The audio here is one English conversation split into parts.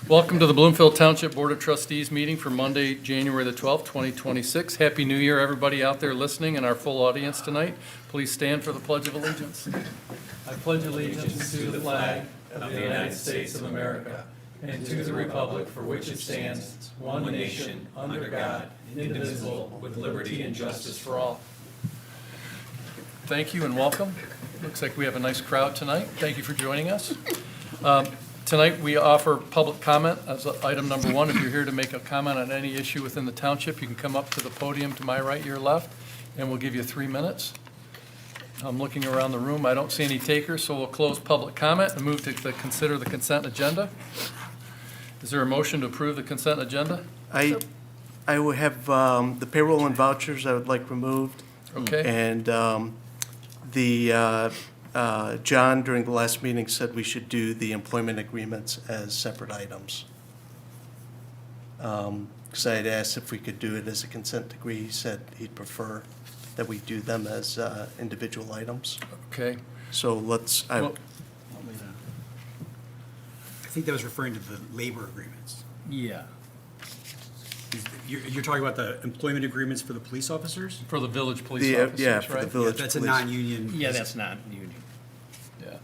Welcome to the Bloomfield Township Board of Trustees meeting for Monday, January the 12th, 2026. Happy New Year, everybody out there listening and our full audience tonight. Please stand for the Pledge of Allegiance. I pledge allegiance to the flag of the United States of America and to the republic for which it stands, one nation, under God, indivisible, with liberty and justice for all. Thank you and welcome. Looks like we have a nice crowd tonight. Thank you for joining us. Tonight, we offer public comment as item number one. If you're here to make a comment on any issue within the township, you can come up to the podium to my right, your left, and we'll give you 3 minutes. I'm looking around the room. I don't see any takers, so we'll close public comment and move to consider the consent agenda. Is there a motion to approve the consent agenda? I would have the payroll and vouchers I would like removed. Okay. And John, during the last meeting, said we should do the employment agreements as separate items. Because I had asked if we could do it as a consent decree. He said he'd prefer that we do them as individual items. Okay. So let's, I think that was referring to the labor agreements. Yeah. You're talking about the employment agreements for the police officers? For the village police Yeah, officers, yeah, right? for the village That's a police. non-union. Yeah, that's not union. Yeah.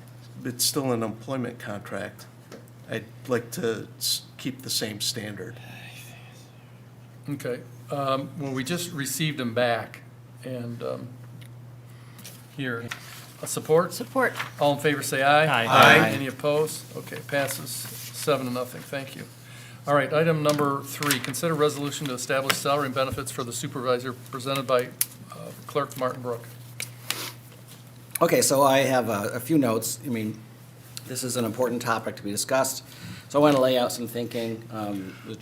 It's still an employment contract. I'd like to keep the same standard. Okay. Well, we just received them back, and here, support? Support. All in favor, say aye. Aye. Aye. Any opposed? Okay, passes 7-0. Thank you. All right, item number 3, consider resolution to establish salary and benefits for the supervisor presented by Clerk Martin Brook. Okay, so I have a few notes. I mean, this is an important topic to be discussed. So I want to lay out some thinking. The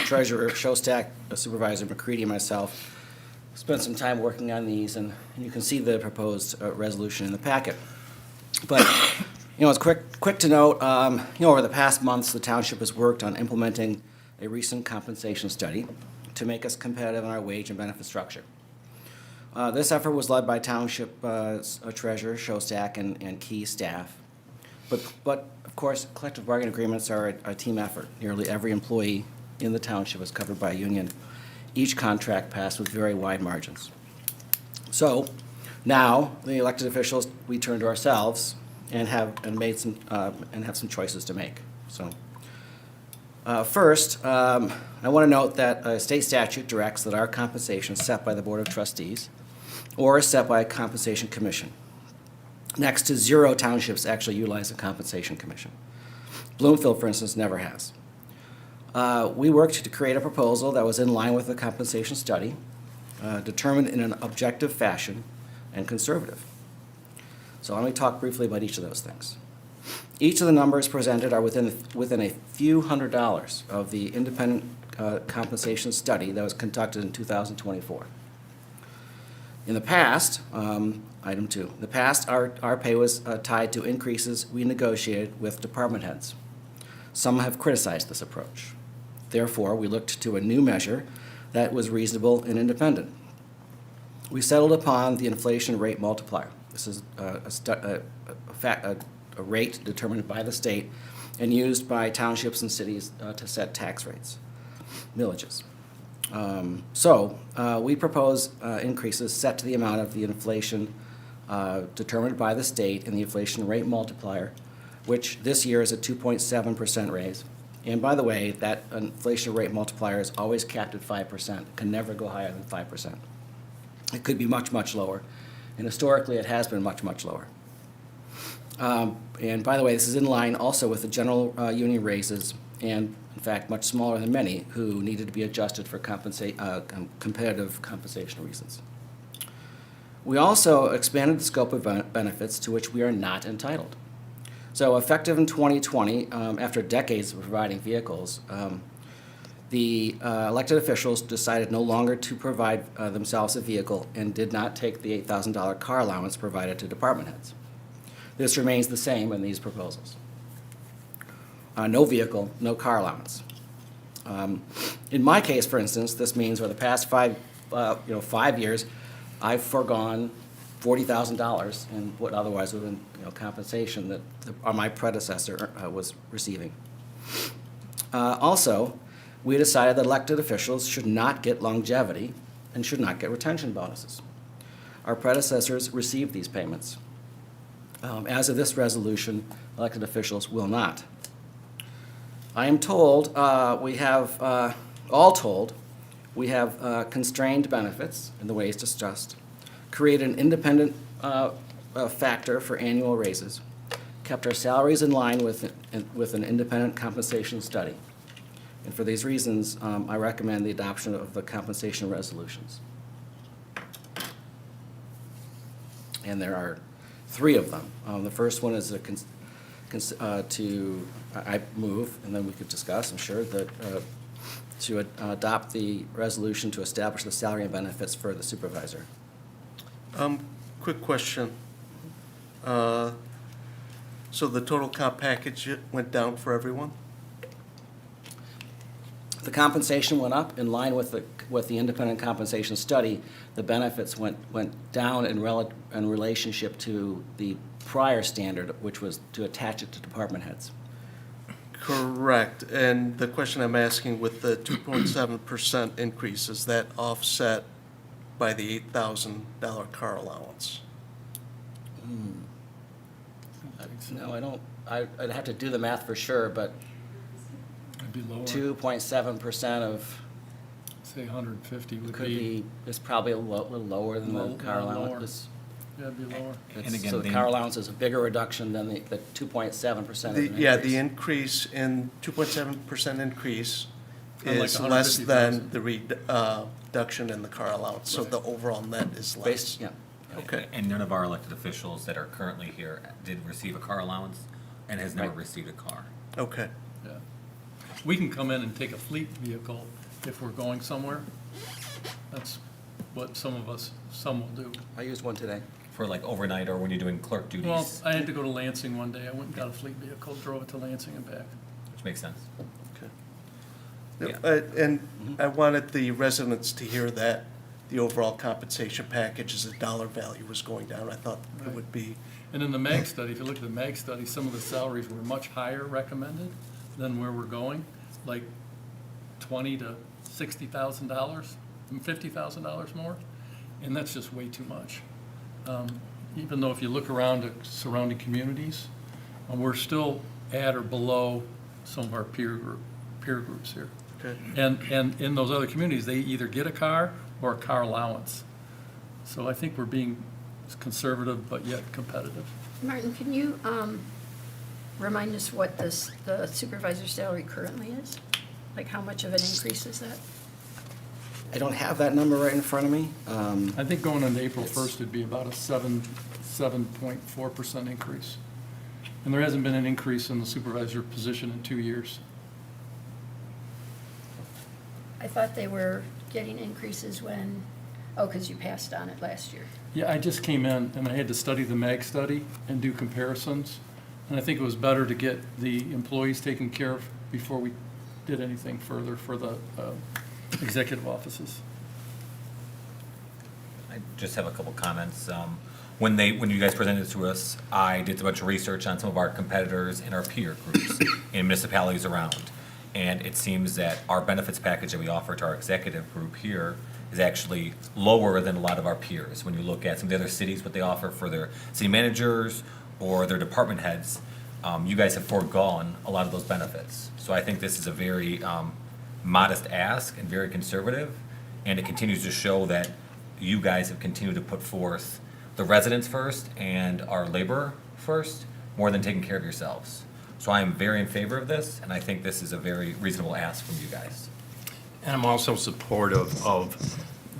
treasurer, Shostak, Supervisor McCready, and myself spent some time working on these, and you can see the proposed resolution in the packet. But, it's quick to note, over the past months, the township has worked on implementing a recent compensation study to make us competitive in our wage and benefit structure. This effort was led by Township Treasurer Shostak and key staff. But of course, collective bargaining agreements are a team effort. Nearly every employee in the township is covered by a union. Each contract passed with very wide margins. So now, the elected officials, we turn to ourselves and have some choices to make. So first, I want to note that a state statute directs that our compensation is set by the Board of Trustees or is set by a compensation commission. Next to 0 townships actually utilize a compensation commission. Bloomfield, for instance, never has. We worked to create a proposal that was in line with the compensation study, determined in an objective fashion, and conservative. So let me talk briefly about each of those things. Each of the numbers presented are within a few $100s of the independent compensation study that was conducted in 2024. In the past, item 2, in the past, our pay was tied to increases we negotiated with department heads. Some have criticized this approach. Therefore, we looked to a new measure that was reasonable and independent. We settled upon the inflation rate multiplier. This is a rate determined by the state and used by townships and cities to set tax rates, millages. We propose increases set to the amount of the inflation determined by the state and the inflation rate multiplier, which this year is a 2.7% raise. And by the way, that inflation rate multiplier is always capped at 5%. It can never go higher than 5%. It could be much, much lower. And historically, it has been much, much lower. And by the way, this is in line also with the general union raises, and in fact, much smaller than many who needed to be adjusted for competitive compensation reasons. We also expanded the scope of benefits to which we are not entitled. So effective in 2020, after decades of providing vehicles, the elected officials decided no longer to provide themselves a vehicle and did not take the $8,000 car allowance provided to department heads. This remains the same in these proposals. No vehicle, no car allowance. In my case, for instance, this means for the past 5 years, I've foregone $40,000 in what otherwise would have been compensation that my predecessor was receiving. Also, we decided that elected officials should not get longevity and should not get retention bonuses. Our predecessors received these payments. As of this resolution, elected officials will not. I am told, all told, we have constrained benefits in the ways discussed, created an independent factor for annual raises, kept our salaries in line with an independent compensation study. And for these reasons, I recommend the adoption of the compensation resolutions. And there are 3 of them. The first one is I move, and then we could discuss, I'm sure, that to adopt the resolution to establish the salary and benefits for the supervisor. Quick question. So the total comp package went down for everyone? The compensation went up in line with the independent compensation study. The benefits went down in relationship to the prior standard, which was to attach it to department heads. Correct. And the question I'm asking, with the 2.7% increase, is that offset by the $8,000 car allowance? No, I don't. I'd have to do the math for sure, but It'd be lower. 2.7% of Say 150 would could be, be, is probably a little lower than the Low- car lower. allowance. yeah, it'd be lower. And again, So the the- car allowance is a bigger reduction than the 2.7% of an Yeah, increase. the increase in 2.7% increase On like is less 150,000. than the reduction in the car allowance, so Right. the overall net is less. Based, yeah. Okay. And none of our elected officials that are currently here did receive a car allowance and has never Right. received a car. Okay. Yeah. We can come in and take a fleet vehicle if we're going somewhere. That's what some will do. I used one today. For like overnight or when you're doing clerk duties, Well, I had to go to Lansing one day. I went and got a fleet vehicle, drove it to Lansing and back. which makes sense. Okay. Yeah. And I wanted the residents to hear that the overall compensation package as a dollar value was going down. I thought it Right. would be, And in the MAG study, if you look at the MAG study, some of the salaries were much higher recommended than where we're going, like $20,000 to $60,000, and $50,000 more, and that's just way too much. Even though if you look around at surrounding communities, we're still at or below some of our peer groups here. okay. And in those other communities, they either get a car or a car allowance. So I think we're being conservative but yet competitive. Martin, can you remind us what the supervisor's salary currently is? Like, how much of an increase is that? I don't have that number right in front of me. I think going on April 1st, it'd be about a 7.4% increase. And there hasn't been an increase in the supervisor position in 2 years. I thought they were getting increases when, because you passed on it last year. Yeah, I just came in and I had to study the MAG study and do comparisons. And I think it was better to get the employees taken care of before we did anything further for the executive offices. I just have a couple comments. When you guys presented it to us, I did a bunch of research on some of our competitors and our peer groups in municipalities around. And it seems that our benefits package that we offer to our executive group here is actually lower than a lot of our peers. When you look at some of the other cities, what they offer for their city managers or their department heads, you guys have foregone a lot of those benefits. So I think this is a very modest ask and very conservative, and it continues to show that you guys have continued to put forth the residents first and our labor first, more than taking care of yourselves. So I am very in favor of this, and I think this is a very reasonable ask from you guys. And I'm also supportive of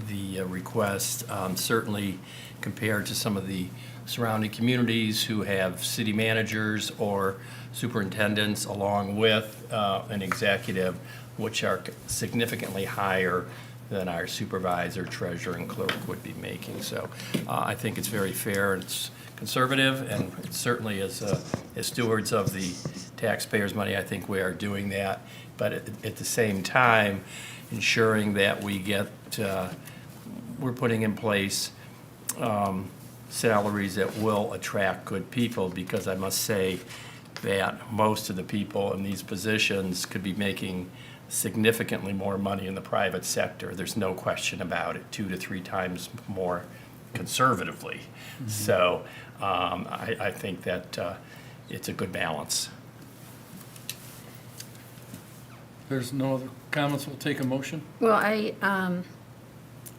the request, certainly compared to some of the surrounding communities who have city managers or superintendents along with an executive, which are significantly higher than our supervisor, treasurer, and clerk would be making. So I think it's very fair, and it's conservative, and certainly as stewards of the taxpayers' money, I think we are doing that. But at the same time, ensuring that we get, we're putting in place salaries that will attract good people, because I must say, that most of the people in these positions could be making significantly more money in the private sector. There's no question about it, 2 to 3 times more conservatively. So I think that it's a good balance. There's no other comments, we'll take a motion. Well, I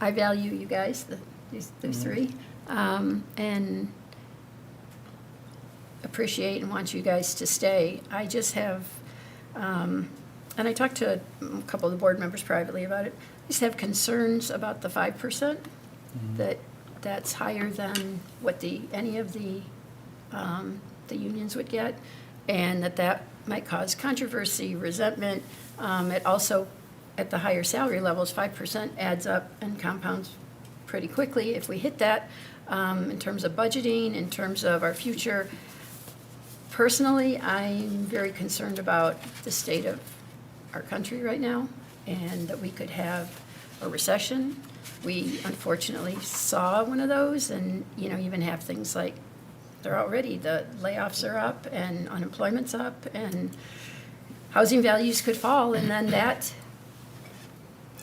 value you guys, these three, and appreciate and want you guys to stay. I just have, and I talked to a couple of the board members privately about it, I just have concerns about the 5%, that's higher than what any of the unions would get, and that might cause controversy, resentment. It also, at the higher salary levels, 5% adds up and compounds pretty quickly if we hit that, in terms of budgeting, in terms of our future. Personally, I'm very concerned about the state of our country right now, and that we could have a recession. We unfortunately saw one of those, and, even have things like, the layoffs are up, and unemployment's up, and housing values could fall, and then that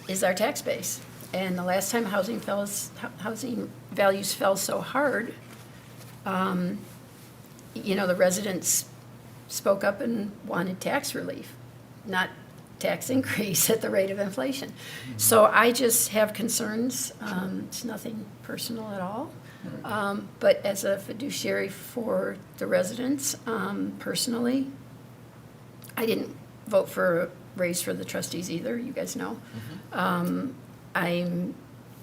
is our tax base. And the last time housing values fell so hard, the residents spoke up and wanted tax relief, not tax increase at the rate of inflation. So I just have concerns. It's nothing personal at all. But as a fiduciary for the residents, personally, I didn't vote for a raise for the trustees either, you guys know. I'm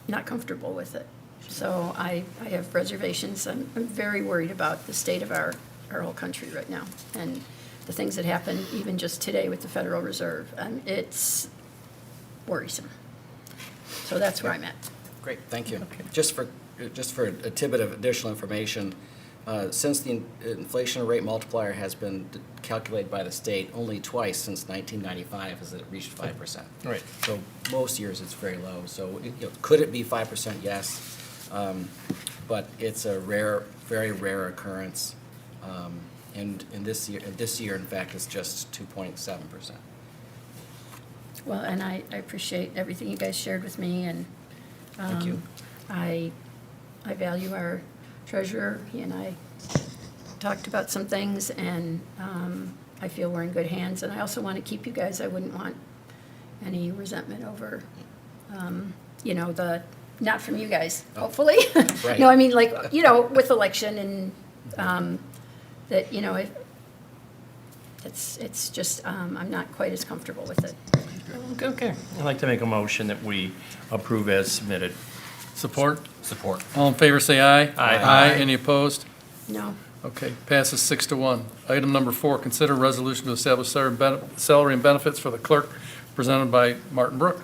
not comfortable with it. So I have reservations. I'm very worried about the state of our whole country right now, and the things that happened even just today with the Federal Reserve. It's worrisome. So that's where I'm at. Great, thank you. Just for a tidbit of additional information, since the inflation rate multiplier has been calculated by the state only twice since 1995 has it reached 5%. Right. So most years it's very low. So could it be 5%? Yes. But it's a very rare occurrence. And in this year, in fact, it's just 2.7%. Well, and I appreciate everything you guys shared with me, and Thank you. I value our treasurer. He and I talked about some things, and I feel we're in good hands. And I also want to keep you guys. I wouldn't want any resentment over, not from you guys, hopefully. Right. No, I mean, with election and that, it's just, I'm not quite as comfortable with it. Okay. I'd like to make a motion that we approve as submitted. Support? Support. All in favor, say aye. Aye. Any opposed? No. Okay, passes 6-1. Item number 4, consider resolution to establish salary and benefits for the clerk, presented by Martin Brook.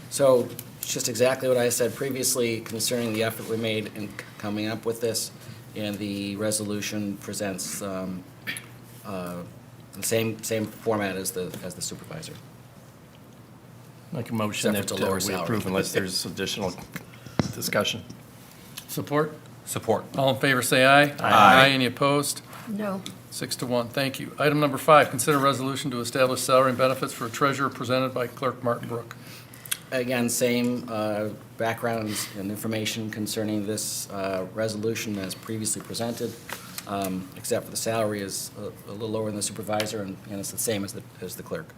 So just exactly what I said previously concerning the effort we made in coming up with this, and the resolution presents the same format as the supervisor. Make a motion Except that for it's a lower we salary. approve unless there's additional discussion. Support? Support. All in favor, say aye. Aye. Any opposed? No. 6-1, thank you. Item number 5, consider resolution to establish salary and benefits for a treasurer, presented by Clerk Martin Brook. Again, same backgrounds and information concerning this resolution as previously presented, except for the salary is a little lower than the supervisor, and it's the same as the clerk.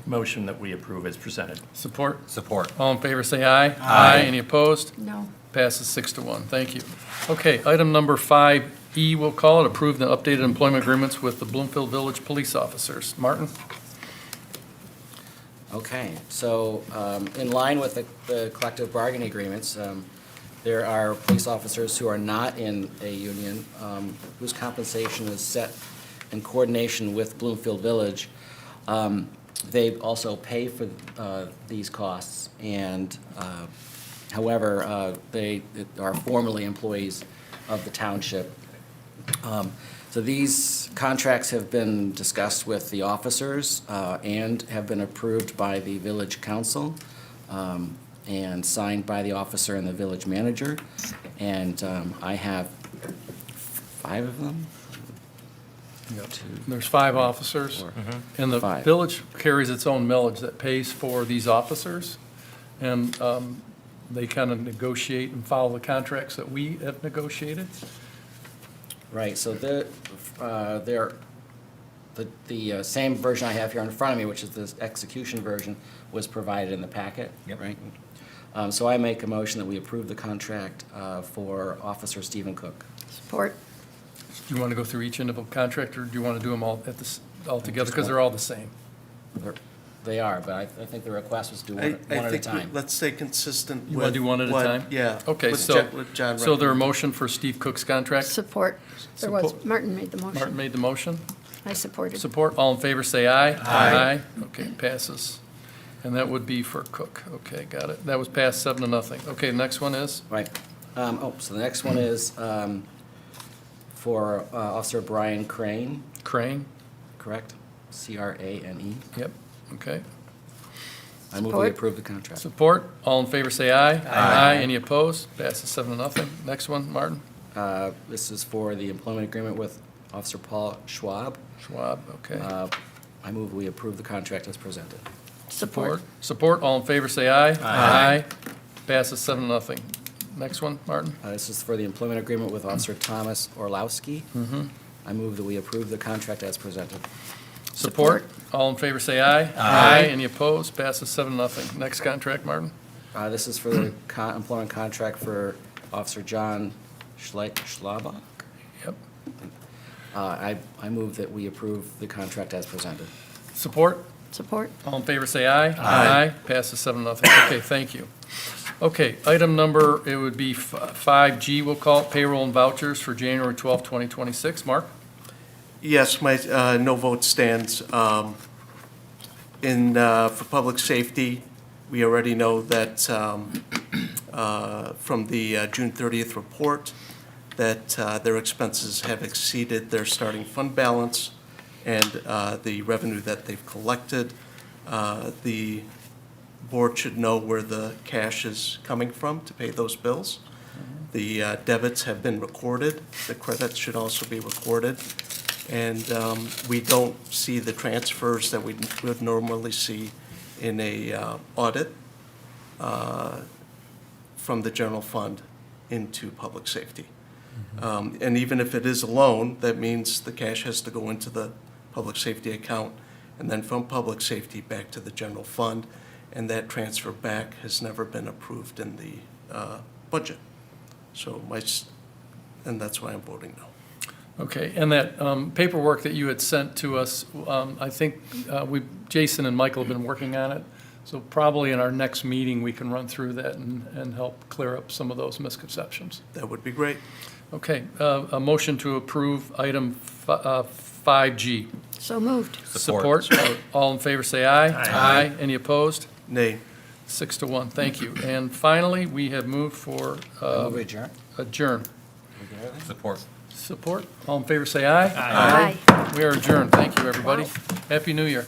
Motion that we approve as presented. Support? Support. All in favor, say aye. Aye. Any opposed? No. Passes 6-1, thank you. Okay, item number 5E, we'll call it, approve the updated employment agreements with the Bloomfield Village police officers. Martin? Okay, so in line with the collective bargaining agreements, there are police officers who are not in a union, whose compensation is set in coordination with Bloomfield Village. They also pay for these costs, and however, they are formerly employees of the township. So these contracts have been discussed with the officers and have been approved by the village council and signed by the officer and the village manager. And I have 5 of them. There's 5 officers. And the 5. village carries its own millage that pays for these officers. And they kind of negotiate and follow the contracts that we have negotiated. Right, so the same version I have here in front of me, which is the execution version, was provided in the packet, Yep. right? So I make a motion that we approve the contract for Officer Stephen Cook. Support. Do you want to go through each individual contract, or do you want to do them all all together? Because they're all the same. They are, but I think the request was to do one I at a think time. let's stay consistent with. You want to do one at a what- time? Yeah. Okay, with so, what John so there a recommended. motion for Steve Cook's contract? Support. There was, Support. Martin made the Martin motion. made the motion. I supported. Support, all in favor, say aye. Aye. Okay, passes. And that would be for Cook. Okay, got it. That was passed 7-0. Okay, the next one is? Right. So the next one is for Officer Brian Crane, Crane? correct? C-R-A-N-E. Yep, okay. I move we Support. approve the contract. Support, all in favor, say aye. Aye. Any opposed? Passes 7-0. Next one, Martin? This is for the employment agreement with Officer Paul Schwab. Schwab, okay. I move we approve the contract as presented. Support. Support, all in favor, say aye. Aye. Passes 7-0. Next one, Martin? This is for the employment agreement with Officer Thomas Orlowski. I move that we approve the contract as presented. Support, all in favor, say aye. Aye. Any opposed? Passes 7-0. Next contract, Martin? This is for the employment contract for Officer John Schlabach. Yep. I move that we approve the contract as presented. Support, Support. all in favor, say aye. Aye. Passes 7-0. Okay, thank you. Okay, item number, it would be 5G, we'll call it, payroll and vouchers for January 12th, 2026. Mark? Yes, my no vote stands. For public safety, we already know that from the June 30th report, that their expenses have exceeded their starting fund balance and the revenue that they've collected. The board should know where the cash is coming from to pay those bills. The debits have been recorded. The credits should also be recorded. And we don't see the transfers that we would normally see in a audit from the general fund into public safety. And even if it is a loan, that means the cash has to go into the public safety account and then from public safety back to the general fund. And that transfer back has never been approved in the budget. So and that's why I'm voting no. Okay, and that paperwork that you had sent to us, I think Jason and Michael have been working on it. So probably in our next meeting, we can run through that and help clear up some of those misconceptions. That would be great. Okay, a motion to approve item 5G. So moved. Support. All in favor, say aye. Aye. Any opposed? Nay. 6-1, thank you. And finally, we have moved for Move we adjourn. adjourn. Support. Support, all in favor, say aye. Aye. We are adjourned, thank you, everybody. Happy New Year.